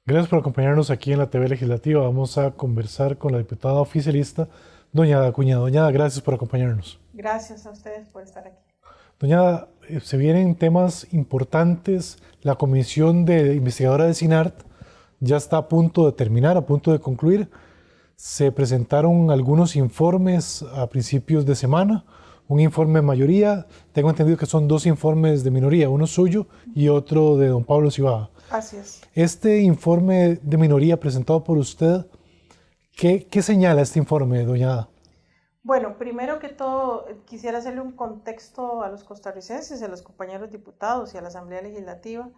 Gracias por acompañarnos aquí en la TV Legislativa. Vamos a conversar con la diputada oficialista, doña Ada Acuña. Doña Ada, gracias por acompañarnos. Gracias a ustedes por estar aquí. Doña Ada, se vienen temas importantes. La comisión de investigadora de SINART ya está a punto de terminar, a punto de concluir. Se presentaron algunos informes a principios de semana, un informe de mayoría, tengo entendido que son dos informes de minoría, uno suyo y otro de don Pablo Cibaja. Así es. Este informe de minoría presentado por usted, ¿qué señala este informe, doña Ada? Bueno, primero que todo, quisiera hacerle un contexto a los costarricenses, a los compañeros diputados y a la Asamblea Legislativa.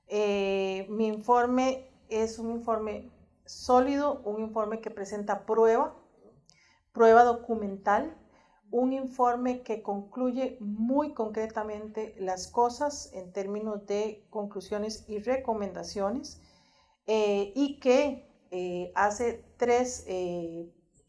Mi informe es un informe sólido, un informe que presenta prueba documental, un informe que concluye muy concretamente las cosas en términos de conclusiones y recomendaciones y que hace tres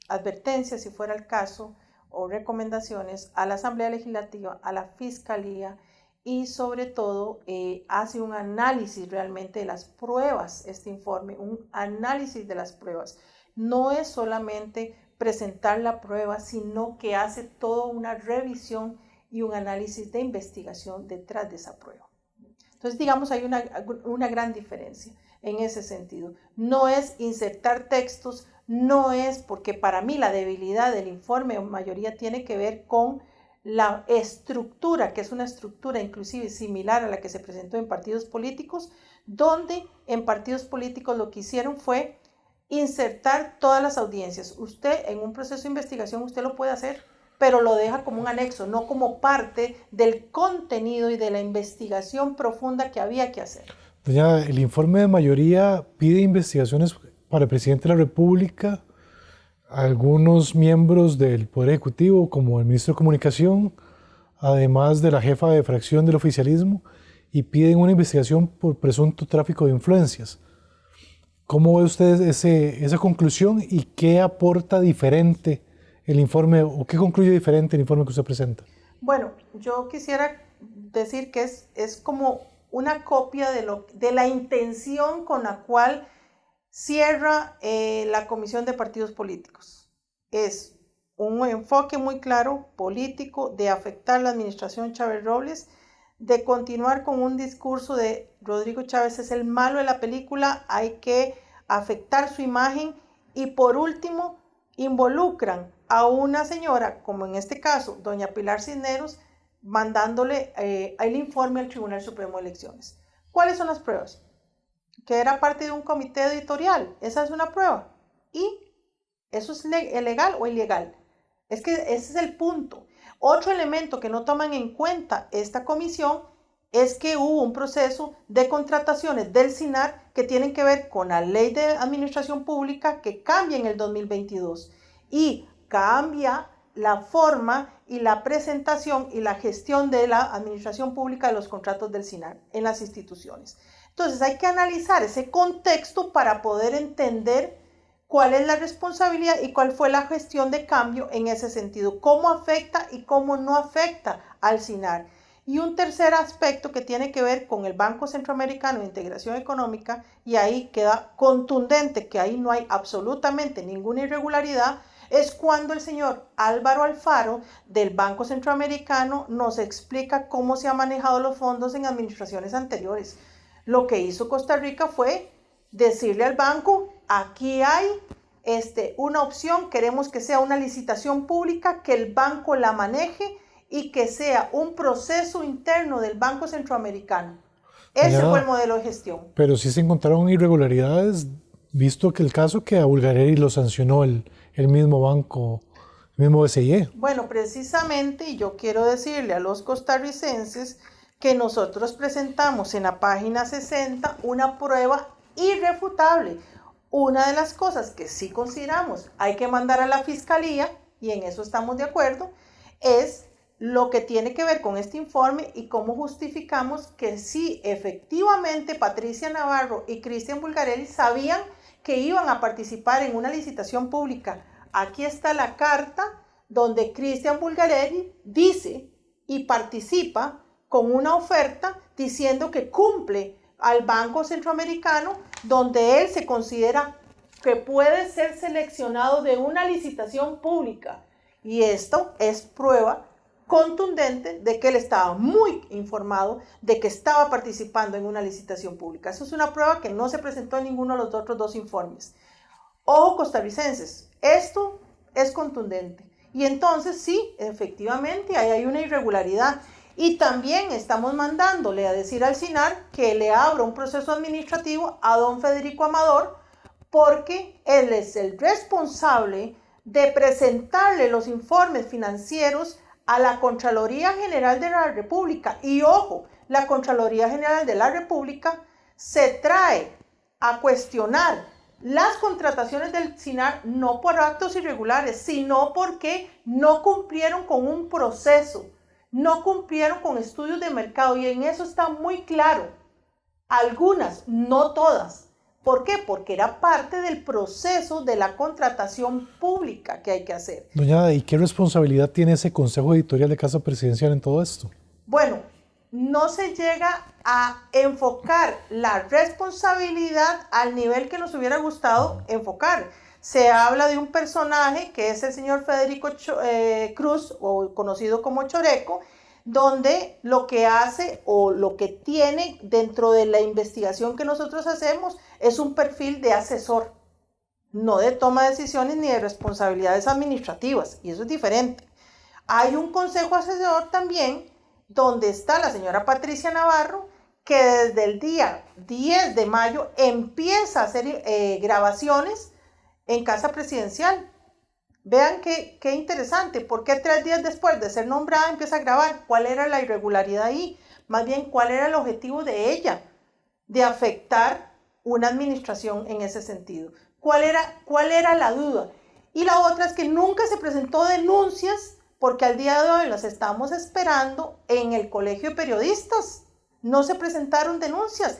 advertencias, si fuera el caso, o recomendaciones a la Asamblea Legislativa, a la Fiscalía y sobre todo hace un análisis realmente de las pruebas, este informe, un análisis de las pruebas. No es solamente presentar la prueba, sino que hace toda una revisión y un análisis de investigación detrás de esa prueba. Entonces, digamos, hay una gran diferencia en ese sentido. No es insertar textos, no es porque para mí la debilidad del informe en mayoría tiene que ver con la estructura, que es una estructura inclusive similar a la que se presentó en partidos políticos, donde en partidos políticos lo que hicieron fue insertar todas las audiencias. Usted en un proceso de investigación usted lo puede hacer, pero lo deja como un anexo, no como parte del contenido y de la investigación profunda que había que hacer. Doña Ada, el informe de mayoría pide investigaciones para el presidente de la República, algunos miembros del Poder Ejecutivo, como el ministro de Comunicación, además de la jefa de fracción del oficialismo, y piden una investigación por presunto tráfico de influencias. ¿Cómo ve usted esa conclusión y qué aporta diferente el informe o qué concluye diferente el informe que usted presenta? Bueno, yo quisiera decir que es como una copia de la intención con la cual cierra la Comisión de Partidos Políticos. Es un enfoque muy claro político de afectar la administración Chávez Robles, de continuar con un discurso de Rodrigo Chávez es el malo de la película, hay que afectar su imagen y por último involucran a una señora, como en este caso, doña Pilar Cisneros, mandándole el informe al Tribunal Supremo de Elecciones. ¿Cuáles son las pruebas? Que era parte de un comité editorial, esa es una prueba. ¿Y eso es legal o ilegal? Es que ese es el punto. Otro elemento que no toman en cuenta esta comisión es que hubo un proceso de contrataciones del SINAR que tienen que ver con la ley de administración pública que cambia en el 2022 y cambia la forma y la presentación y la gestión de la administración pública de los contratos del SINAR en las instituciones. Entonces hay que analizar ese contexto para poder entender cuál es la responsabilidad y cuál fue la gestión de cambio en ese sentido, cómo afecta y cómo no afecta al SINAR. Y un tercer aspecto que tiene que ver con el Banco Centroamericano de Integración Económica, y ahí queda contundente que ahí no hay absolutamente ninguna irregularidad, es cuando el señor Álvaro Alfaro del Banco Centroamericano nos explica cómo se han manejado los fondos en administraciones anteriores. Lo que hizo Costa Rica fue decirle al banco, aquí hay una opción, queremos que sea una licitación pública, que el banco la maneje y que sea un proceso interno del Banco Centroamericano. Ese fue el Doña, modelo de gestión. pero sí se encontraron irregularidades, visto que el caso que a Bulgarelli lo sancionó el mismo banco, el mismo BCIE. Bueno, precisamente, y yo quiero decirle a los costarricenses que nosotros presentamos en la página 60 una prueba irrefutable. Una de las cosas que sí consideramos hay que mandar a la fiscalía, y en eso estamos de acuerdo, es lo que tiene que ver con este informe y cómo justificamos que sí, efectivamente, Patricia Navarro y Cristian Bulgarelli sabían que iban a participar en una licitación pública. Aquí está la carta donde Cristian Bulgarelli dice y participa con una oferta diciendo que cumple al Banco Centroamericano, donde él se considera que puede ser seleccionado de una licitación pública. Y esto es prueba contundente de que él estaba muy informado de que estaba participando en una licitación pública. Eso es una prueba que no se presentó en ninguno de los otros dos informes. Ojo, costarricenses, esto es contundente. Y entonces sí, efectivamente, ahí hay una irregularidad. Y también estamos mandándole a decir al SINAR que le abra un proceso administrativo a don Federico Amador, porque él es el responsable de presentarle los informes financieros a la Contraloría General de la República. Y ojo, la Contraloría General de la República se trae a cuestionar las contrataciones del SINAR no por actos irregulares, sino porque no cumplieron con un proceso, no cumplieron con estudios de mercado, y en eso está muy claro. Algunas, no todas. ¿Por qué? Porque era parte del proceso de la contratación pública que hay que hacer. Doña Ada, ¿y qué responsabilidad tiene ese Consejo Editorial de Casa Presidencial en todo esto? Bueno, no se llega a enfocar la responsabilidad al nivel que nos hubiera gustado enfocar. Se habla de un personaje que es el señor Federico Cruz, o conocido como Choreco, donde lo que hace o lo que tiene dentro de la investigación que nosotros hacemos es un perfil de asesor, no de toma de decisiones ni de responsabilidades administrativas, y eso es diferente. Hay un consejo asesor también, donde está la señora Patricia Navarro, que desde el día 10 de mayo empieza a hacer grabaciones en Casa Presidencial. Vean qué interesante, ¿por qué 3 días después de ser nombrada empieza a grabar? ¿Cuál era la irregularidad ahí? Más bien, ¿cuál era el objetivo de ella? De afectar una administración en ese sentido. ¿Cuál era la duda? Y la otra es que nunca se presentó denuncias, porque al día de hoy las estamos esperando en el Colegio de Periodistas. No se presentaron denuncias.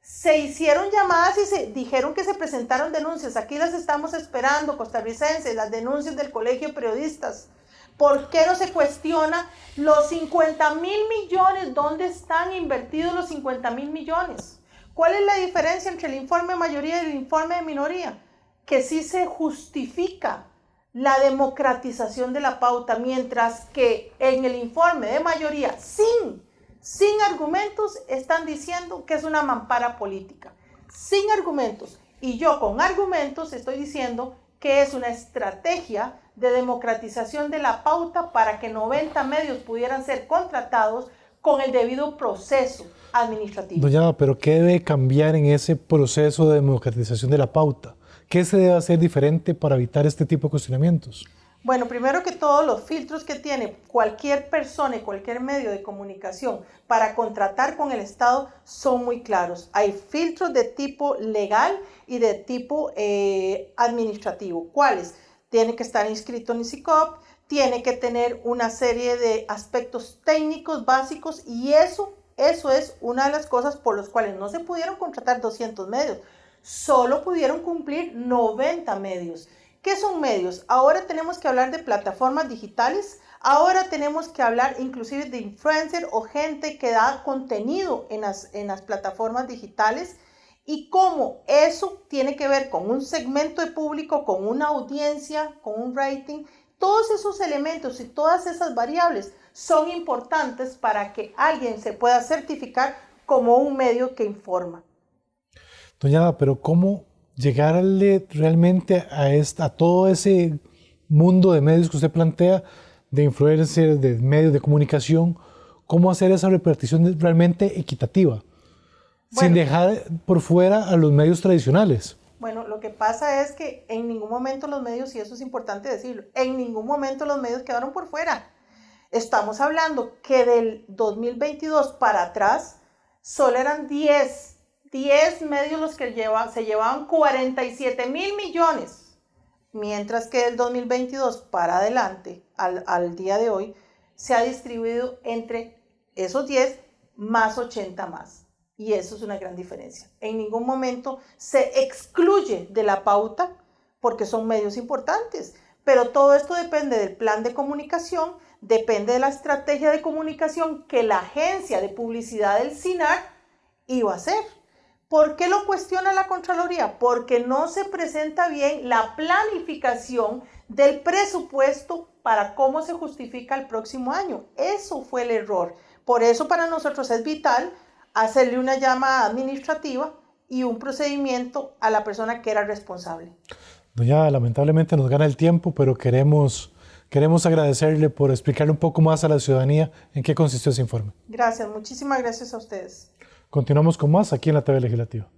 Se hicieron llamadas y se dijeron que se presentaron denuncias. Aquí las estamos esperando, costarricenses, las denuncias del Colegio de Periodistas. ¿Por qué no se cuestiona los 50.000 millones? ¿Dónde están invertidos los 50.000 millones? ¿Cuál es la diferencia entre el informe de mayoría y el informe de minoría? Que sí se justifica la democratización de la pauta, mientras que en el informe de mayoría, sin argumentos, están diciendo que es una mampara política. Sin argumentos. Y yo con argumentos estoy diciendo que es una estrategia de democratización de la pauta para que 90 medios pudieran ser contratados con el debido proceso administrativo. Doña Ada, pero ¿qué debe cambiar en ese proceso de democratización de la pauta? ¿Qué se debe hacer diferente para evitar este tipo de cuestionamientos? Bueno, primero que todo, los filtros que tiene cualquier persona y cualquier medio de comunicación para contratar con el Estado son muy claros. Hay filtros de tipo legal y de tipo administrativo. ¿Cuáles? Tiene que estar inscrito en ICICOP, tiene que tener una serie de aspectos técnicos básicos, y eso es una de las cosas por las cuales no se pudieron contratar 200 medios. Solo pudieron cumplir 90 medios. ¿Qué son medios? Ahora tenemos que hablar de plataformas digitales, ahora tenemos que hablar inclusive de influencer o gente que da contenido en las plataformas digitales, y cómo eso tiene que ver con un segmento de público, con una audiencia, con un rating. Todos esos elementos y todas esas variables son importantes para que alguien se pueda certificar como un medio que informa. Doña Ada, pero ¿cómo llegarle realmente a todo ese mundo de medios que usted plantea, de influencers, de medios de comunicación? ¿Cómo hacer esa repartición realmente equitativa? Sin dejar por fuera a los medios tradicionales. Bueno, lo que pasa es que en ningún momento los medios, y eso es importante decirlo, en ningún momento los medios quedaron por fuera. Estamos hablando que del 2022 para atrás solo eran 10 medios los que se llevaban 47.000 millones, mientras que del 2022 para adelante, al día de hoy, se ha distribuido entre esos 10 más 80 más. Y eso es una gran diferencia. En ningún momento se excluye de la pauta porque son medios importantes, pero todo esto depende del plan de comunicación, depende de la estrategia de comunicación que la agencia de publicidad del SINAR iba a hacer. ¿Por qué lo cuestiona la Contraloría? Porque no se presenta bien la planificación del presupuesto para cómo se justifica el próximo año. Eso fue el error. Por eso para nosotros es vital hacerle una llamada administrativa y un procedimiento a la persona que era responsable. Doña, lamentablemente nos gana el tiempo, pero queremos agradecerle por explicarle un poco más a la ciudadanía en qué consistió ese informe. Gracias, muchísimas gracias a ustedes. Continuamos con más aquí en la TV Legislativa.